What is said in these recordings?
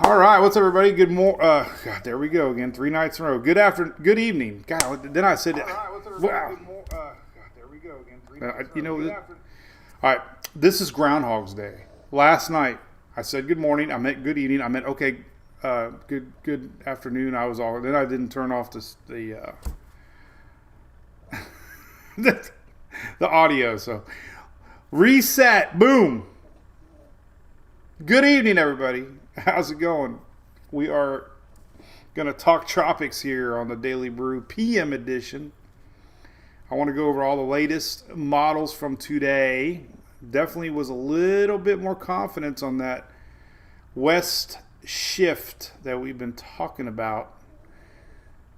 All right, what's up, everybody? God, there we go again. 3 nights in a row. Good evening. God, then I said, All right, what's up, everybody? wow. God, there we go again. 3 nights You in a row. know, Good afternoon. all right, this is Groundhog's Day. Last night I said good morning. I meant good evening. I meant okay, good afternoon. Then I didn't turn off the the audio. So reset. Boom. Good evening, everybody. How's it going? We are going to talk tropics here on the Daily Brew PM edition. I want to go over all the latest models from today. Definitely was a little bit more confidence on that west shift that we've been talking about.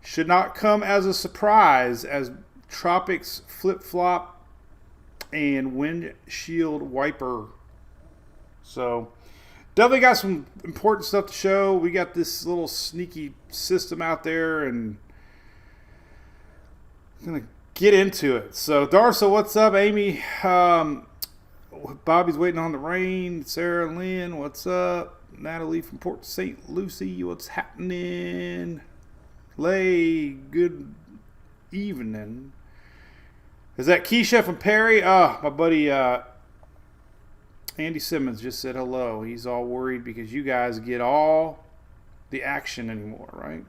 Should not come as a surprise as tropics flip-flop and windshield wiper. So definitely got some important stuff to show. We got this little sneaky system out there, and I'm going to get into it. So, Darcy, what's up? Amy, Bobby's waiting on the rain. Sarah Lynn, what's up? Natalie from Port St. Lucie, what's happening? Lay, good evening. Is that Keisha from Perry? My buddy Andy Simmons just said hello. He's all worried because you guys get all the action anymore, right?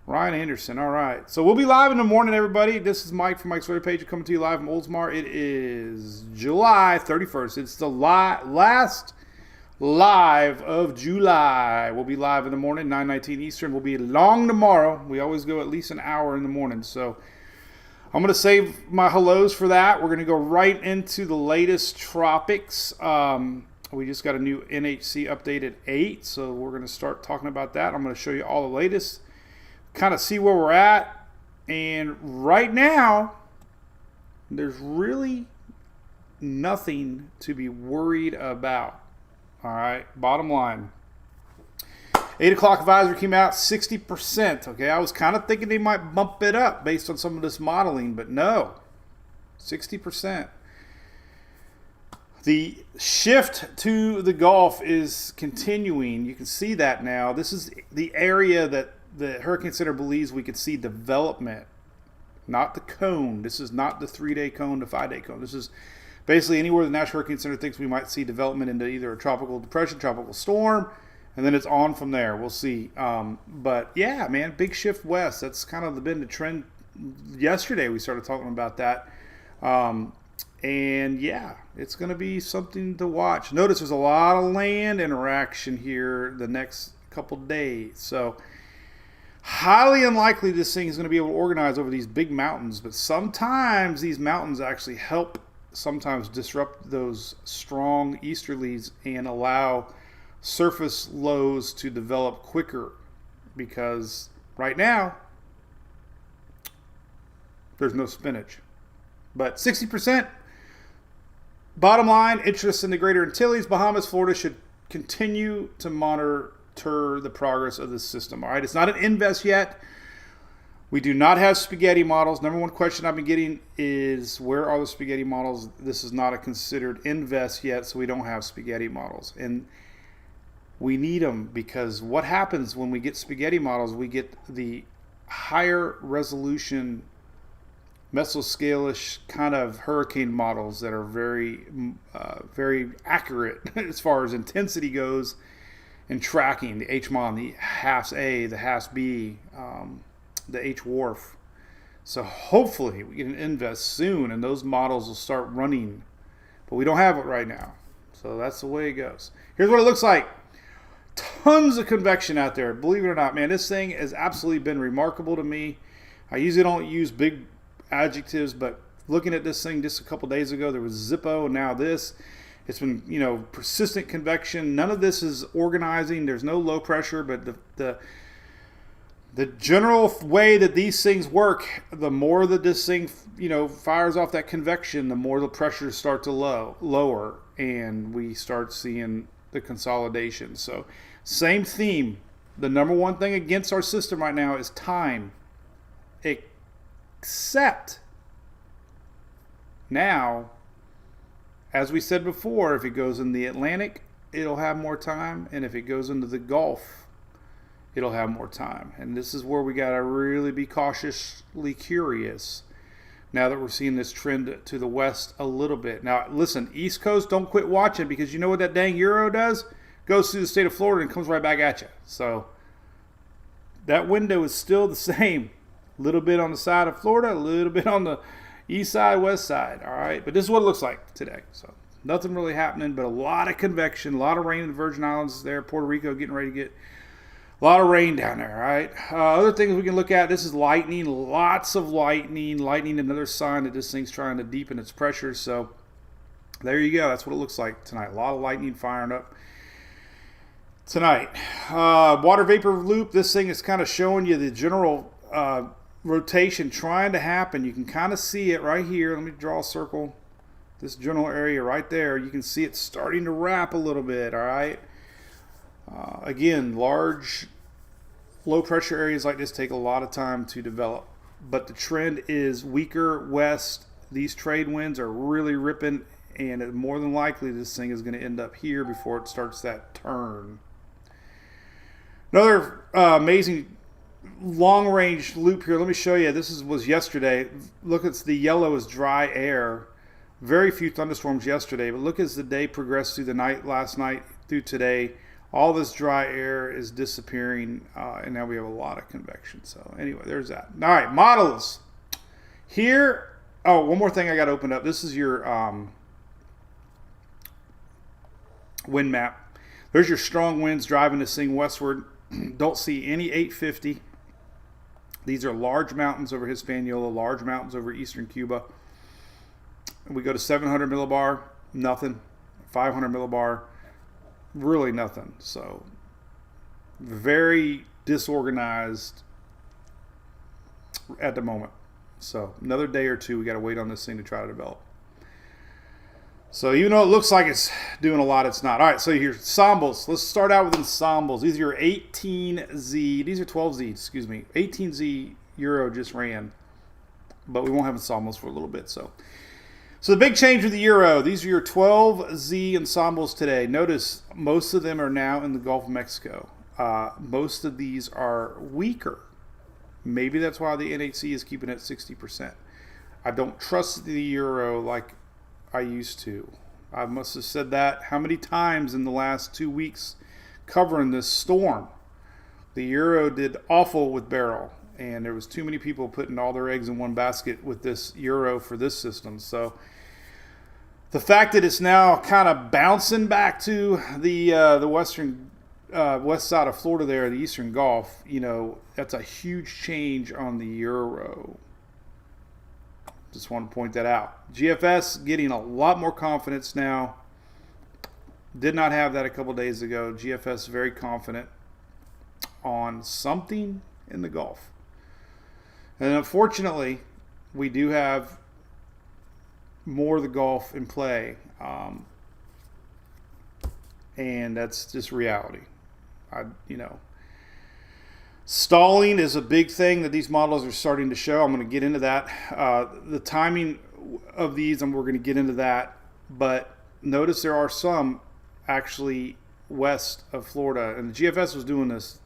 Ryan Anderson, all right. So we'll be live in the morning, everybody. This is Mike from Mike's Twitter page. Coming to you live from Oldsmar. It is July 31st. It's the last live of July. We'll be live in the morning, 9:19 Eastern. We'll be long tomorrow. We always go at least an hour in the morning. So I'm going to save my hellos for that. We're going to go right into the latest tropics. We just got a new NHC update at 8, so we're going to start talking about that. I'm going to show you all the latest, kind of see where we're at. And right now, there's really nothing to be worried about. All right, bottom line. 8 o'clock advisory came out 60%. Okay, I was kind of thinking they might bump it up based on some of this modeling, but no, 60%. The shift to the Gulf is continuing. You can see that now. This is the area that the Hurricane Center believes we could see development, not the cone. This is not the 3-day cone to 5-day cone. This is basically anywhere the National Hurricane Center thinks we might see development into either a tropical depression, tropical storm, and then it's on from there. We'll see. But yeah, man, big shift west. That's kind of been the trend. Yesterday we started talking about that. And yeah, it's going to be something to watch. Notice there's a lot of land interaction here the next couple days. So highly unlikely this thing is going to be able to organize over these big mountains. But sometimes these mountains actually help sometimes disrupt those strong easterlies and allow surface lows to develop quicker, because right now there's no spinach. But 60%, bottom line, interest in the Greater Antilles, Bahamas, Florida should continue to monitor the progress of this system. All right, it's not an invest yet. We do not have spaghetti models. Number one question I've been getting is, where are the spaghetti models? This is not a considered invest yet, so we don't have spaghetti models. And we need them, because what happens when we get spaghetti models, we get the higher resolution mesoscale-ish kind of hurricane models that are very, very accurate as far as intensity goes and tracking, the HMON, the HAFS-A, the HAFS-B, the H-WARF. So hopefully we get an invest soon and those models will start running, but we don't have it right now. So that's the way it goes. Here's what it looks like. Tons of convection out there. Believe it or not, man, this thing has absolutely been remarkable to me. I usually don't use big adjectives, but looking at this thing just a couple days ago, there was Zippo, and now this. It's been, persistent convection. None of this is organizing. There's no low pressure, but the general way that these things work, the more that this thing, fires off that convection, the more the pressures start to lower, and we start seeing the consolidation. So same theme. The number one thing against our system right now is time. Except now, as we said before, if it goes in the Atlantic it'll have more time, and if it goes into the Gulf, it'll have more time. And this is where we got to really be cautiously curious now that we're seeing this trend to the west a little bit. Now, listen, East Coast, don't quit watching, because you know what that dang Euro does? Goes through the state of Florida and comes right back at you. So that window is still the same. A little bit on the side of Florida, a little bit on the east side, west side. All right, but this is what it looks like today. So nothing really happening, but a lot of convection, a lot of rain in the Virgin Islands there. Puerto Rico getting ready to get a lot of rain down there, all right? Other things we can look at, this is lightning, lots of lightning. Lightning, another sign that this thing's trying to deepen its pressure. So there you go. That's what it looks like tonight. A lot of lightning firing up tonight. Water vapor loop, this thing is kind of showing you the general rotation trying to happen. You can kind of see it right here. Let me draw a circle. This general area right there, you can see it starting to wrap a little bit, all right? Again, large, low pressure areas like this take a lot of time to develop, but the trend is weaker west. These trade winds are really ripping, and more than likely this thing is going to end up here before it starts that turn. Another amazing long range loop here. Let me show you. This was yesterday. Look, it's the yellow is dry air. Very few thunderstorms yesterday, but look as the day progressed through the night, last night through today. All this dry air is disappearing, and now we have a lot of convection. So anyway, there's that. All right, models. Here, oh, one more thing I got to open up. This is your wind map. There's your strong winds driving this thing westward. Don't see any 850. These are large mountains over Hispaniola, large mountains over eastern Cuba. We go to 700 millibar, nothing. 500 millibar, really nothing. So very disorganized at the moment. So another day or two, we got to wait on this thing to try to develop. So even though it looks like it's doing a lot, it's not. All right, so here's ensembles. Let's start out with ensembles. These are your 18Z. These are 12Z, excuse me. 18Z Euro just ran, but we won't have ensembles for a little bit. So the big change with the Euro, these are your 12Z ensembles today. Notice most of them are now in the Gulf of Mexico. Most of these are weaker. Maybe that's why the NHC is keeping it 60%. I don't trust the Euro like I used to. I must have said that how many times in the last 2 weeks covering this storm. The Euro did awful with Barrel, and there was too many people putting all their eggs in one basket with this Euro for this system. So the fact that it's now kind of bouncing back to the western west side of Florida there, the eastern Gulf, you know, that's a huge change on the Euro. Just want to point that out. GFS getting a lot more confidence now. Did not have that a couple days ago. GFS very confident on something in the Gulf. And unfortunately, we do have more of the Gulf in play. And that's just reality. Stalling is a big thing that these models are starting to show. I'm going to get into that. The timing of these, and we're going to get into that. But notice there are some actually west of Florida. And the GFS was doing this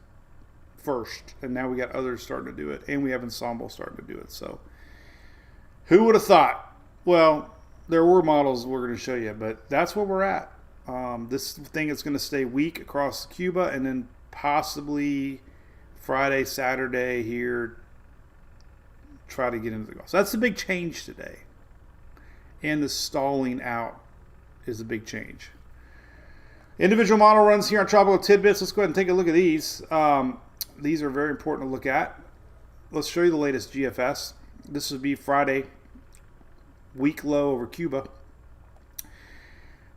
first. And now we got others starting to do it. And we have Ensemble starting to do it. So who would have thought? Well, there were models we're going to show you. But that's where we're at. This thing is going to stay weak across Cuba. And then possibly Friday, Saturday here, try to get into the Gulf. So that's the big change today. And the stalling out is a big change. Individual model runs here on Tropical Tidbits. Let's go ahead and take a look at these. These are very important to look at. Let's show you the latest GFS. This would be Friday, weak low over Cuba.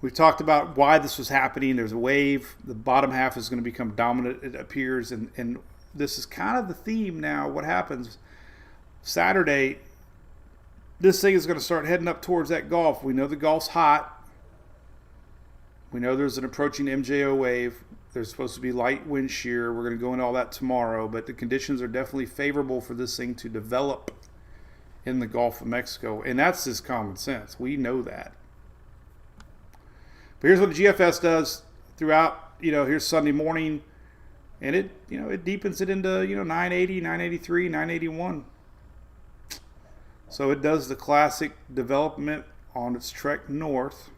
We've talked about why this was happening. There's a wave. The bottom half is going to become dominant, it appears, and this is kind of the theme now. What happens Saturday, this thing is going to start heading up towards that Gulf. We know the Gulf's hot. We know there's an approaching MJO wave. There's supposed to be light wind shear. We're going to go into all that tomorrow, but the conditions are definitely favorable for this thing to develop in the Gulf of Mexico, and that's just common sense. We know that. But here's what the GFS does. throughout, here's Sunday morning, and it deepens it into, 980, 983, 981. So it does the classic development on its trek north.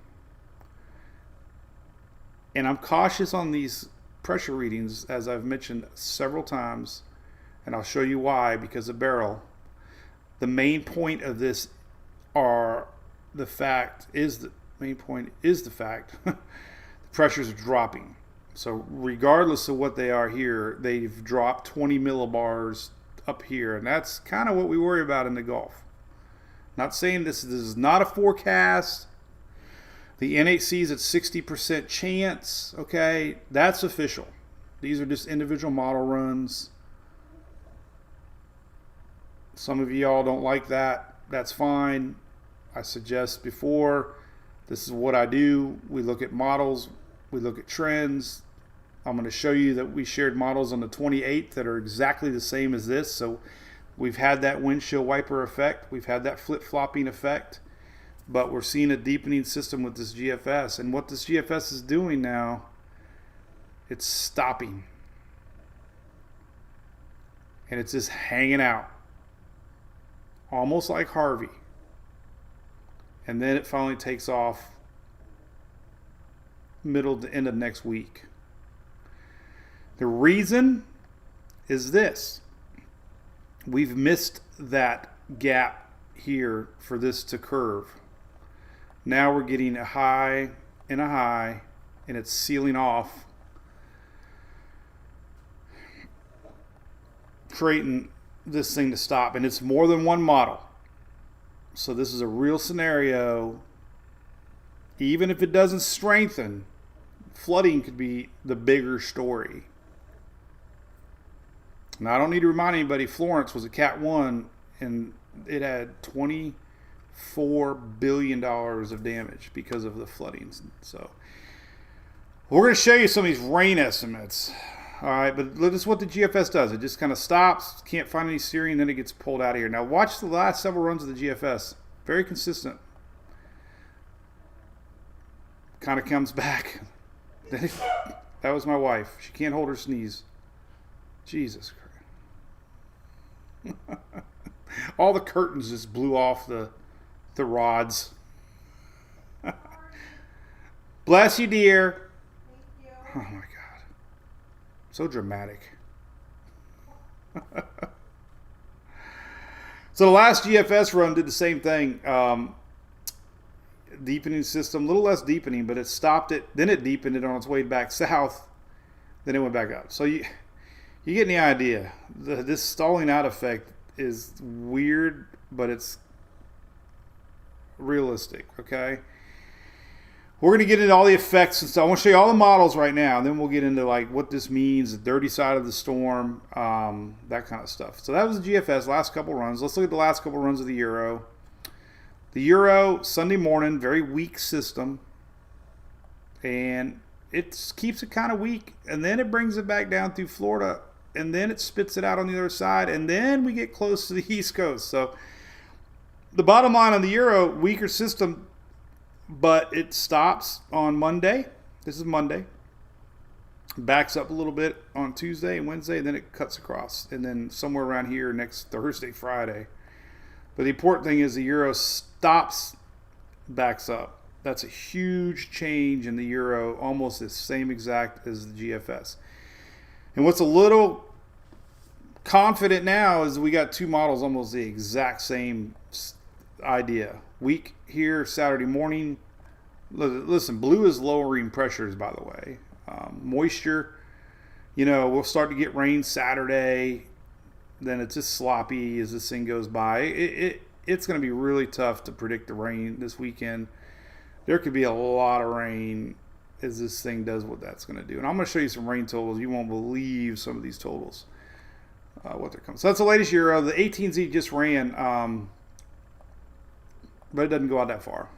And I'm cautious on these pressure readings, as I've mentioned several times, and I'll show you why, because of barrel. The main point of this the fact the pressures are dropping. So regardless of what they are here, they've dropped 20 millibars up here, and that's kind of what we worry about in the Gulf. Not saying this is not a forecast. The NHC is at 60% chance. Okay, that's official. These are just individual model runs. Some of y'all don't like that. That's fine. I suggest before, this is what I do. We look at models. We look at trends. I'm going to show you that we shared models on the 28th that are exactly the same as this. So we've had that windshield wiper effect. We've had that flip-flopping effect. But we're seeing a deepening system with this GFS. And what this GFS is doing now, it's stopping. And it's just hanging out. Almost like Harvey. And then it finally takes off middle to end of next week. The reason is this. We've missed that gap here for this to curve. Now we're getting a high and a high, and it's sealing off, creating this thing to stop. And it's more than one model. So this is a real scenario. Even if it doesn't strengthen, flooding could be the bigger story. Now, I don't need to remind anybody, Florence was a Cat 1, and it had $24 billion of damage because of the floodings. So we're going to show you some of these rain estimates. All right, but this is what the GFS does. It just kind of stops, can't find any steering, then it gets pulled out of here. Now watch the last several runs of the GFS. Very consistent. Kind of comes back. That was my wife. She can't hold her sneeze. Jesus Christ. All the curtains just blew off the rods. Bless you, dear. Oh my God. So dramatic. So the last GFS run did the same thing. Deepening system, a little less deepening, but it stopped it. Then it deepened it on its way back south. Then it went back up. So you get the idea. This stalling out effect is weird, but it's realistic, okay? We're going to get into all the effects and stuff. I want to show you all the models right now, and then we'll get into like what this means, the dirty side of the storm, that kind of stuff. So that was the GFS, last couple runs. Let's look at the last couple runs of the Euro. The Euro, Sunday morning, very weak system. And it keeps it kind of weak, and then it brings it back down through Florida, and then it spits it out on the other side, and then we get close to the East Coast. So the bottom line on the Euro, weaker system, but it stops on Monday. This is Monday. Backs up a little bit on Tuesday and Wednesday, and then it cuts across. And then somewhere around here next Thursday, Friday. But the important thing is the Euro stops, backs up. That's a huge change in the Euro, almost the same exact as the GFS. And what's a little confident now is we got two models almost the exact same idea. Weak here Saturday morning. Listen, blue is lowering pressures, by the way. Moisture, we'll start to get rain Saturday. Then it's just sloppy as this thing goes by. It's going to be really tough to predict the rain this weekend. There could be a lot of rain as this thing does what that's going to do. And I'm going to show you some rain totals. You won't believe some of these totals, what they're coming. So that's the latest Euro. The 18Z just ran, but it doesn't go out that far.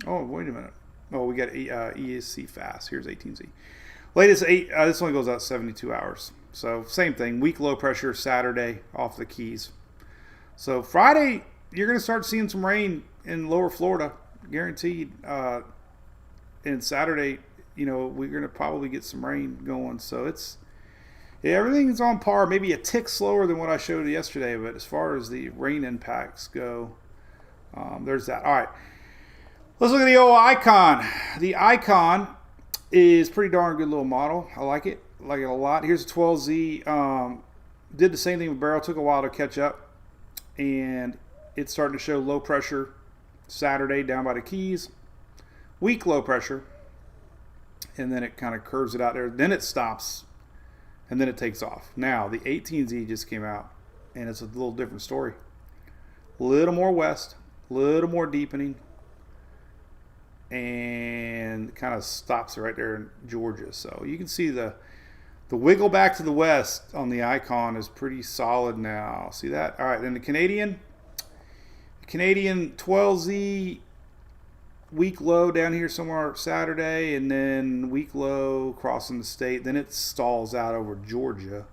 Oh, wait a minute. Oh, we got ESC fast. Here's 18Z. Latest 8, this only goes out 72 hours. So same thing, weak low pressure Saturday off the Keys. So Friday, you're going to start seeing some rain in lower Florida, guaranteed. And Saturday, we're going to probably get some rain going. So everything's on par, maybe a tick slower than what I showed yesterday. But as far as the rain impacts go, there's that. All right, let's look at the old Icon. The Icon is pretty darn good little model. I like it. I like it a lot. Here's a 12Z. Did the same thing with barrel. Took a while to catch up, and it's starting to show low pressure Saturday down by the Keys. Weak low pressure, and then it kind of curves it out there. Then it stops, and then it takes off. Now the 18Z just came out, and it's a little different story. A little more west, a little more deepening, and kind of stops right there in Georgia. So you can see the wiggle back to the west on the Icon is pretty solid now. See that? All right, then the Canadian 12Z, weak low down here somewhere Saturday, and then weak low crossing the state. Then it stalls out over Georgia.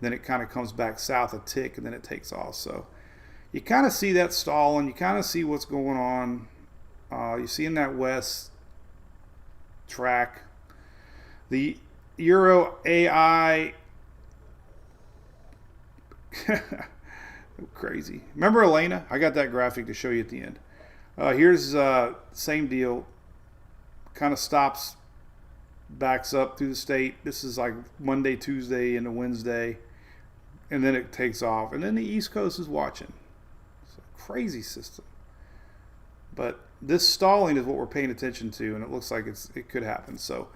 Then it kind of comes back south a tick, and then it takes off. So you kind of see that stalling. You kind of see what's going on. You see in that west track. The Euro AI. Crazy. Remember Elena? I got that graphic to show you at the end. Here's same deal. Kind of stops, backs up through the state. This is like Monday, Tuesday, into Wednesday, and then it takes off. And then the East Coast is watching. It's a crazy system. But this stalling is what we're paying attention to, and it looks like it could happen. So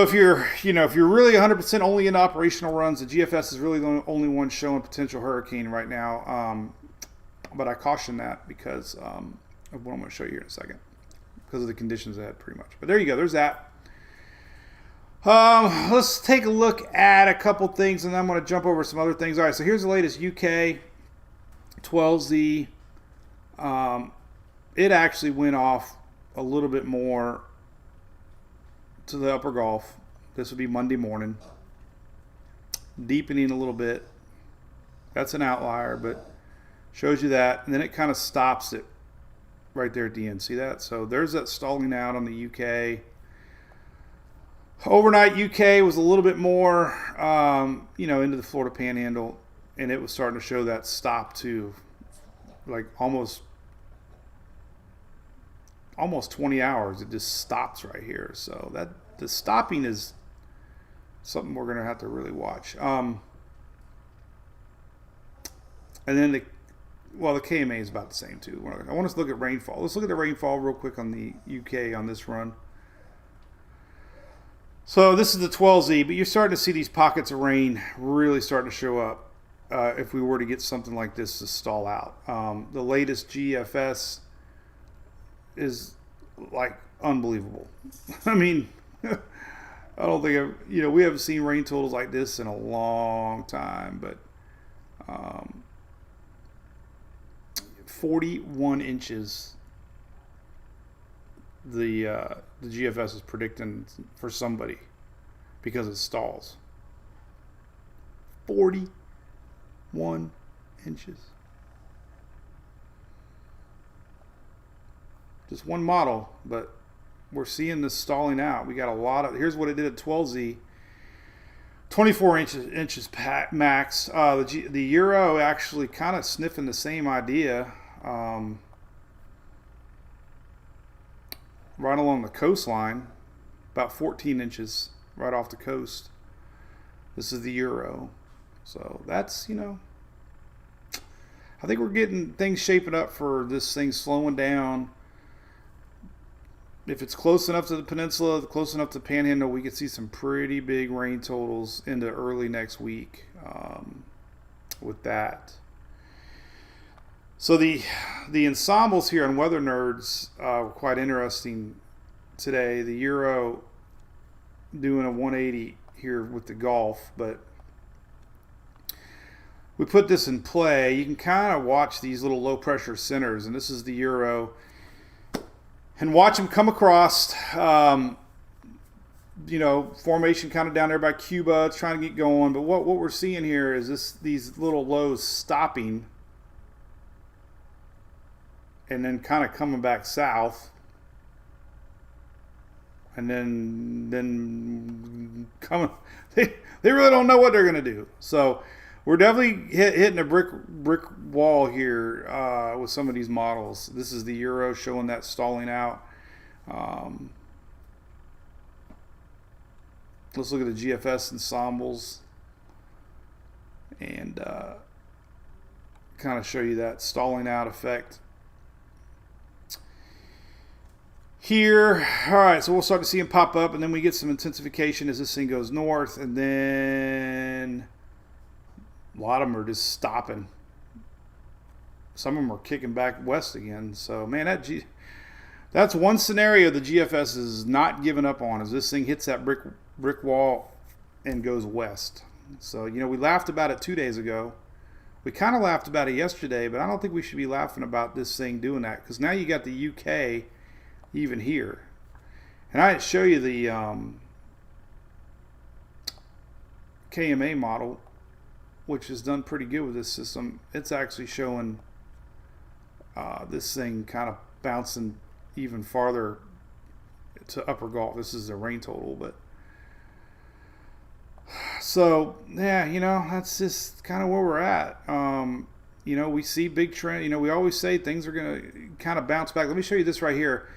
if you're really 100% only in operational runs, the GFS is really the only one showing potential hurricane right now. But I caution that because of what I'm going to show you here in a second, because of the conditions ahead, pretty much. But there you go. There's that. Let's take a look at a couple things, and then I'm going to jump over some other things. All right, so here's the latest UK 12Z. It actually went off a little bit more to the upper Gulf. This would be Monday morning. Deepening a little bit. That's an outlier, but shows you that. And then it kind of stops it right there at the end. See that? So there's that stalling out on the UK. Overnight UK was a little bit more, into the Florida Panhandle, and it was starting to show that stop too, like almost 20 hours. It just stops right here. So that the stopping is something we're going to have to really watch. And then the KMA is about the same too. I want us to look at rainfall. Let's look at the rainfall real quick on the UK on this run. So this is the 12Z, but you're starting to see these pockets of rain really starting to show up if we were to get something like this to stall out. The latest GFS is like unbelievable. I mean, I don't think we haven't seen rain totals like this in a long time, but 41 inches the GFS is predicting for somebody because it stalls. 41 inches. Just one model, but we're seeing this stalling out. We got a lot of. Here's what it did at 12Z. 24 inches max. The Euro actually kind of sniffing the same idea. Right along the coastline, about 14 inches right off the coast. This is the Euro. So that's, I think we're getting things shaping up for this thing slowing down. If it's close enough to the peninsula, close enough to the Panhandle, we could see some pretty big rain totals into early next week with that. So the ensembles here on Weather Nerds were quite interesting today. The Euro doing a 180 here with the Gulf, but we put this in play. You can kind of watch these little low pressure centers, and this is the Euro, and watch them come across. Formation kind of down there by Cuba. It's trying to get going, but what we're seeing here is these little lows stopping and then kind of coming back south and then come. They really don't know what they're gonna do. So we're definitely hitting a brick wall here with some of these models. This is the Euro showing that stalling out. Let's look at the GFS ensembles and kind of show you that stalling out effect here. All right, so we'll start to see them pop up, and then we get some intensification as this thing goes north, and then a lot of them are just stopping. Some of them are kicking back west again. So, man, that's one scenario the GFS is not giving up on, is this thing hits that brick wall and goes west. So, you know, we laughed about it 2 days ago. We kind of laughed about it yesterday, but I don't think we should be laughing about this thing doing that, because now you got the UK even here. And I show you the KMA model, which has done pretty good with this system. It's actually showing this thing kind of bouncing even farther to upper Gulf. This is the rain total, but so yeah, you know, that's just kind of where we're at. You know, we see big trend. You know, we always say things are going to kind of bounce back. Let me show you this right here.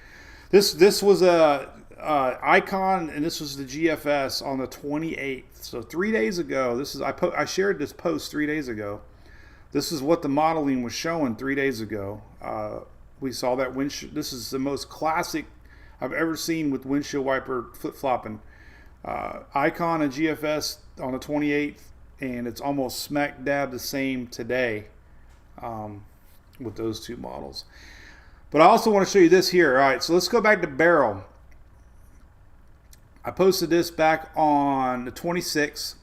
This was a icon, and this was the GFS on the 28th. So 3 days ago, this is I shared this post 3 days ago. This is what the modeling was showing 3 days ago. We saw that windshield. This is the most classic I've ever seen with windshield wiper flip-flopping. Icon and GFS on the 28th, and it's almost smack dab the same today with those two models. But I also want to show you this here. All right, so let's go back to Barrel. I posted this back on the 26th.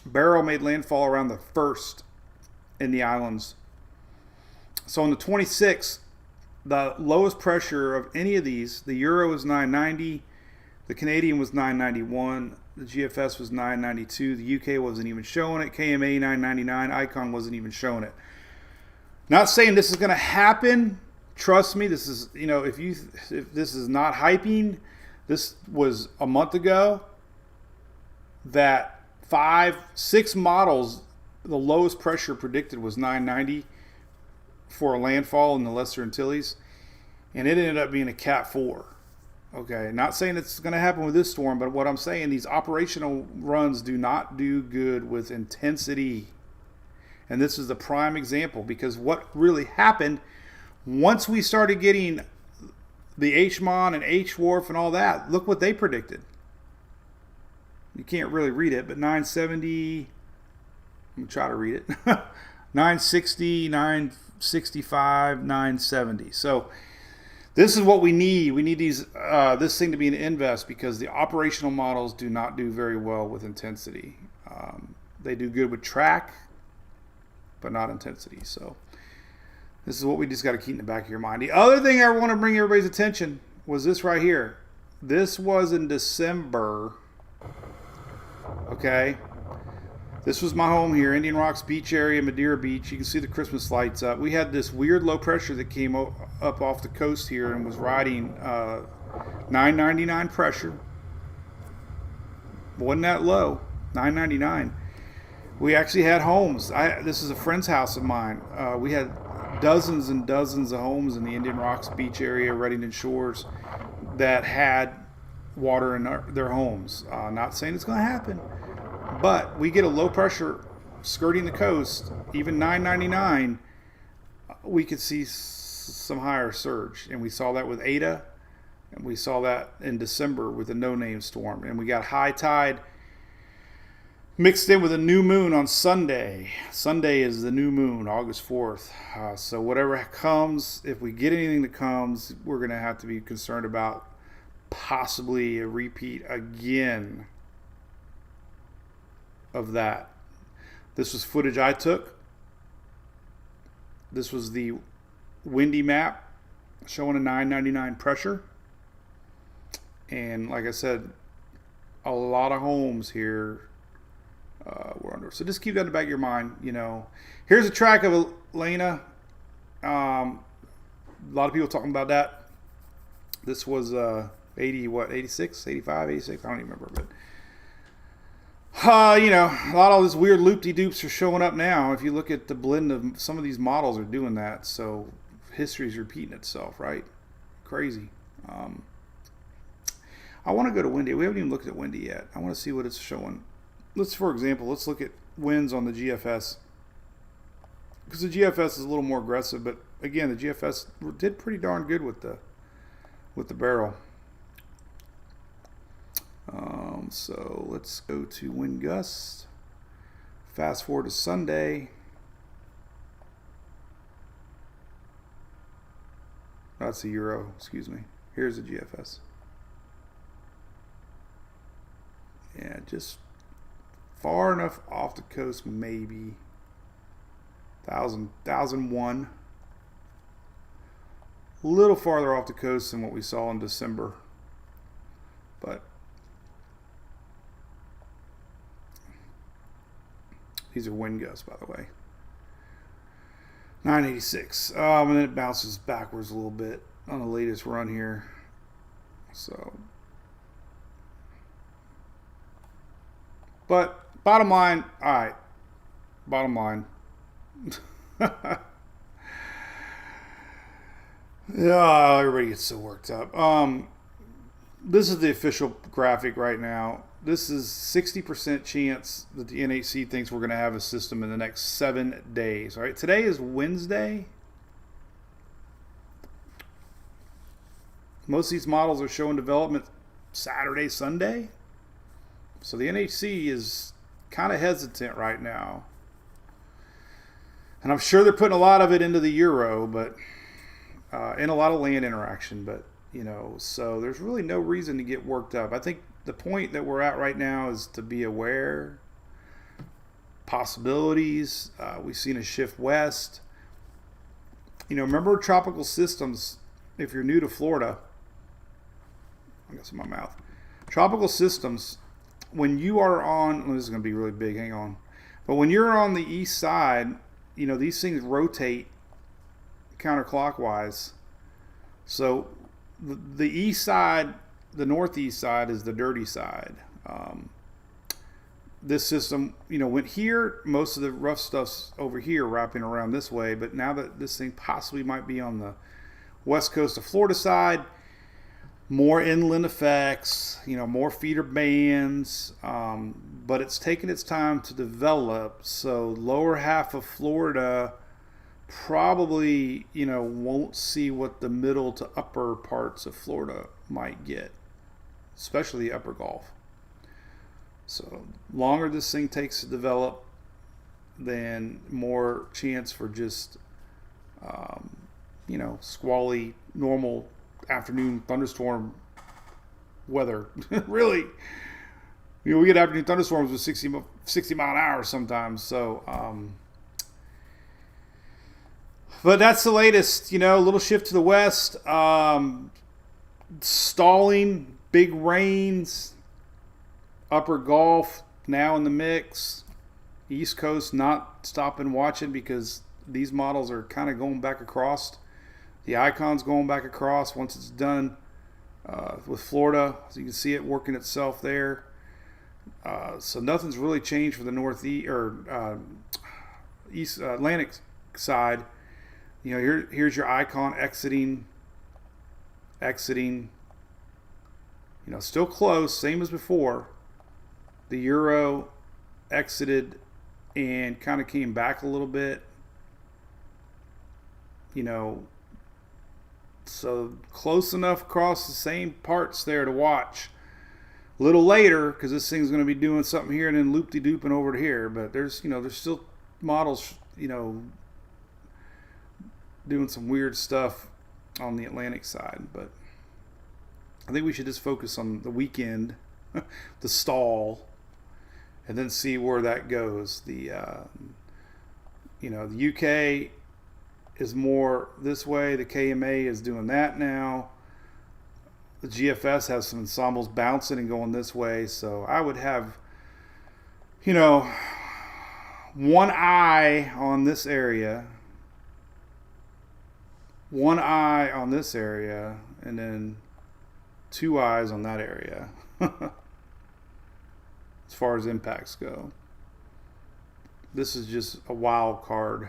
Barrel made landfall around the 1st in the islands. So on the 26th, the lowest pressure of any of these, the Euro was 990, the Canadian was 991, the GFS was 992, the UK wasn't even showing it, KMA 999, Icon wasn't even showing it. Not saying this is going to happen. Trust me, this is, you know, if this is not hyping, this was a month ago that 5-6 models, the lowest pressure predicted was 990 for a landfall in the Lesser Antilles, and it ended up being a Cat 4. Okay, not saying it's going to happen with this storm, but what I'm saying, these operational runs do not do good with intensity. And this is the prime example, because what really happened once we started getting the HMON and HWRF and all that, look what they predicted. You can't really read it, but 970, I'm going to try to read it, 960, 965, 970. So this is what we need. We need this thing to be an invest, because the operational models do not do very well with intensity. They do good with track, but not intensity. So this is what we just got to keep in the back of your mind. The other thing I want to bring everybody's attention was this right here. This was in December. Okay. This was my home here, Indian Rocks Beach area, Madeira Beach. You can see the Christmas lights up. We had this weird low pressure that came up off the coast here and was riding 999 pressure. Wasn't that low, 999. We actually had homes. This is a friend's house of mine. We had dozens and dozens of homes in the Indian Rocks Beach area, Reddington Shores, that had water in their homes. Not saying it's going to happen, but we get a low pressure skirting the coast, even 999, we could see some higher surge. And we saw that with Ada, and we saw that in December with the no-name storm. And we got high tide mixed in with a new moon on Sunday. Sunday is the new moon, August 4th. So whatever comes, if we get anything that comes, we're going to have to be concerned about possibly a repeat again of that. This was footage I took. This was the windy map showing a 999 pressure. And like I said, a lot of homes here were under. So just keep that in the back of your mind. You know, here's a track of Elena. A lot of people talking about that. This was 80, what, 86, 85, 86? I don't even remember. But, a lot of these weird loop-de-doops are showing up now. If you look at the blend of some of these models are doing that. So history's repeating itself, right? Crazy. I want to go to Windy. We haven't even looked at Windy yet. I want to see what it's showing. For example, let's look at wins on the GFS. Because the GFS is a little more aggressive, but again, the GFS did pretty darn good with the barrel. So let's go to wind gust. Fast forward to Sunday. That's the euro, excuse me. Here's the GFS. Yeah, just far enough off the coast, maybe 1,001. A little farther off the coast than what we saw in December. But these are wind gusts, by the way. 986. And then it bounces backwards a little bit on the latest run here. So, but bottom line, all right. Bottom line. Yeah, everybody gets so worked up. This is the official graphic right now. This is 60% chance that the NHC thinks we're going to have a system in the next 7 days. All right, today is Wednesday. Most of these models are showing development Saturday, Sunday. So the NHC is kind of hesitant right now. And I'm sure they're putting a lot of it into the Euro, but and a lot of land interaction. But, so there's really no reason to get worked up. I think the point that we're at right now is to be aware. Possibilities. We've seen a shift west. Remember tropical systems, if you're new to Florida. I got some in my mouth. Tropical systems, when you are on, this is going to be really big, hang on. But when you're on the east side, these things rotate counterclockwise. So the east side, the northeast side is the dirty side. This system, went here. Most of the rough stuff's over here wrapping around this way. But now that this thing possibly might be on the west coast of Florida side, more inland effects, more feeder bands, but it's taken its time to develop. So lower half of Florida probably, won't see what the middle to upper parts of Florida might get, especially the upper Gulf. So longer this thing takes to develop, then more chance for just, squally, normal afternoon thunderstorm weather. Really, we get afternoon thunderstorms with 60 mile an hour sometimes. So, but that's the latest. A little shift to the west, stalling, big rains, upper Gulf now in the mix. East Coast not stopping watching because these models are kind of going back across. The icon's going back across once it's done with Florida. So you can see it working itself there. So nothing's really changed for the northeast or east Atlantic side. Here's your icon exiting. Still close, same as before. The Euro exited and kind of came back a little bit. So close enough across the same parts there to watch. A little later, because this thing's going to be doing something here and then loop-de-dooping over to here. But there's still models, doing some weird stuff on the Atlantic side. But I think we should just focus on the weekend, the stall, and then see where that goes. The UK is more this way. The KMA is doing that now. The GFS has some ensembles bouncing and going this way. So I would have, one eye on this area, and then two eyes on that area as far as impacts go. This is just a wild card.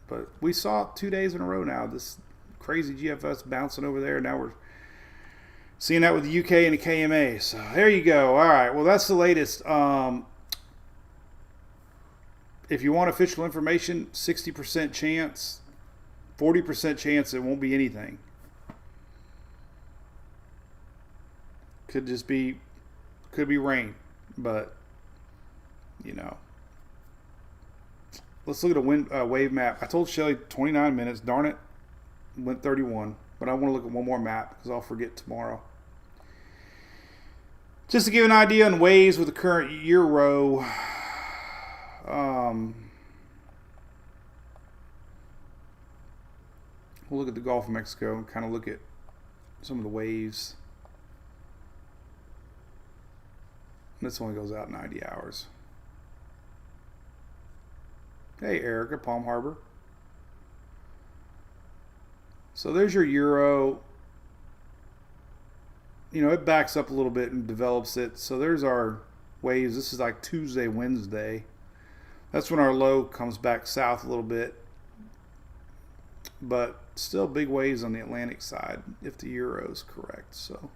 But we saw it 2 days in a row now. This crazy GFS bouncing over there. Now we're seeing that with the UK and the KMA. So there you go. All right. Well, that's the latest. If you want official information, 60% chance, 40% chance it won't be anything. Could be rain, but you know. Let's look at a wave map. I told Shelly 29 minutes. Darn it, went 31. But I want to look at one more map because I'll forget tomorrow. Just to give an idea on waves with the current euro. We'll look at the Gulf of Mexico and kind of look at some of the waves. This only goes out 90 hours. Hey, Erica, Palm Harbor. So there's your euro. You know, it backs up a little bit and develops it. So there's our waves. This is like Tuesday, Wednesday. That's when our low comes back south a little bit. But still big waves on the Atlantic side if the euro is correct. So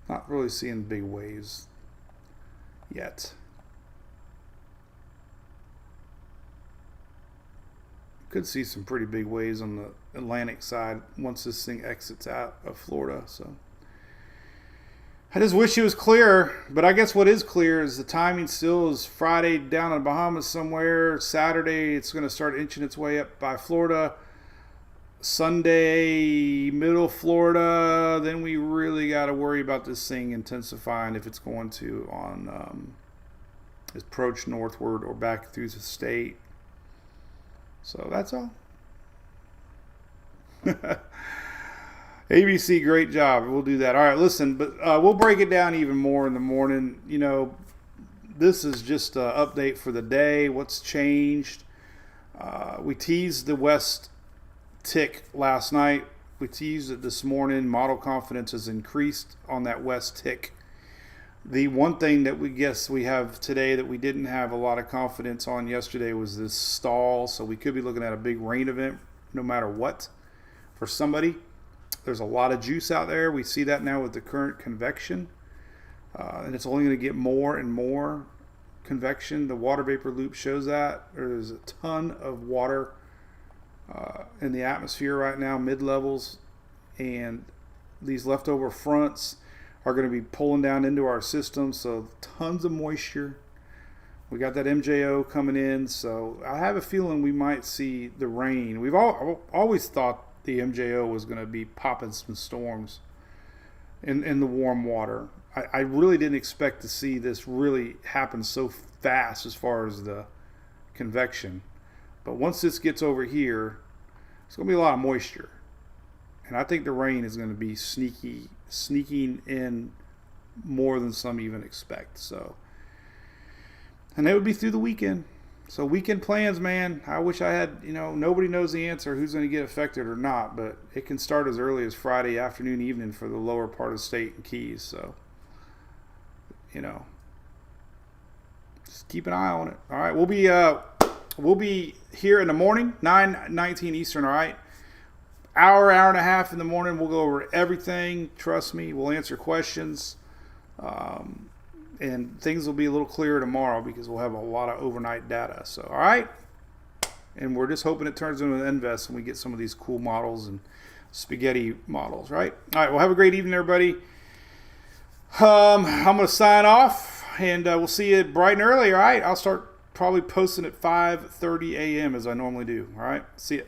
not really seeing big waves yet. Could see some pretty big waves on the Atlantic side once this thing exits out of Florida. So I just wish it was clearer, but I guess what is clear is the timing still is Friday down in the Bahamas somewhere. Saturday it's going to start inching its way up by Florida. Sunday, middle Florida. Then we really got to worry about this thing intensifying if it's going to approach northward or back through the state. So that's all. ABC, great job. We'll do that. All right, listen, but we'll break it down even more in the morning. You know, this is just an update for the day. What's changed? We teased the West tick last night. We teased it this morning. Model confidence has increased on that West tick. The one thing that we guess we have today that we didn't have a lot of confidence on yesterday was this stall. So we could be looking at a big rain event no matter what for somebody. There's a lot of juice out there. We see that now with the current convection. And it's only going to get more and more convection. The water vapor loop shows that. There's a ton of water in the atmosphere right now, mid-levels. And these leftover fronts are going to be pulling down into our system. So tons of moisture. We got that MJO coming in. So I have a feeling we might see the rain. We've always thought the MJO was going to be popping some storms in the warm water. I really didn't expect to see this really happen so fast as far as the convection. But once this gets over here, it's going to be a lot of moisture. And I think the rain is going to be sneaking in more than some even expect. So, and that would be through the weekend. So weekend plans, man, I wish I had, nobody knows the answer who's going to get affected or not, but it can start as early as Friday afternoon, evening for the lower part of the state and Keys. So, just keep an eye on it. All right, we'll be here in the morning, 9:19 Eastern, all right? Hour and a half in the morning, we'll go over everything. Trust me, we'll answer questions. And things will be a little clearer tomorrow because we'll have a lot of overnight data. So, all right. And we're just hoping it turns into an invest and we get some of these cool models and spaghetti models, right? All right. Well, have a great evening, everybody. I'm going to sign off and we'll see you bright and early. All right. I'll start probably posting at 5:30 a.m. as I normally do. All right. See you.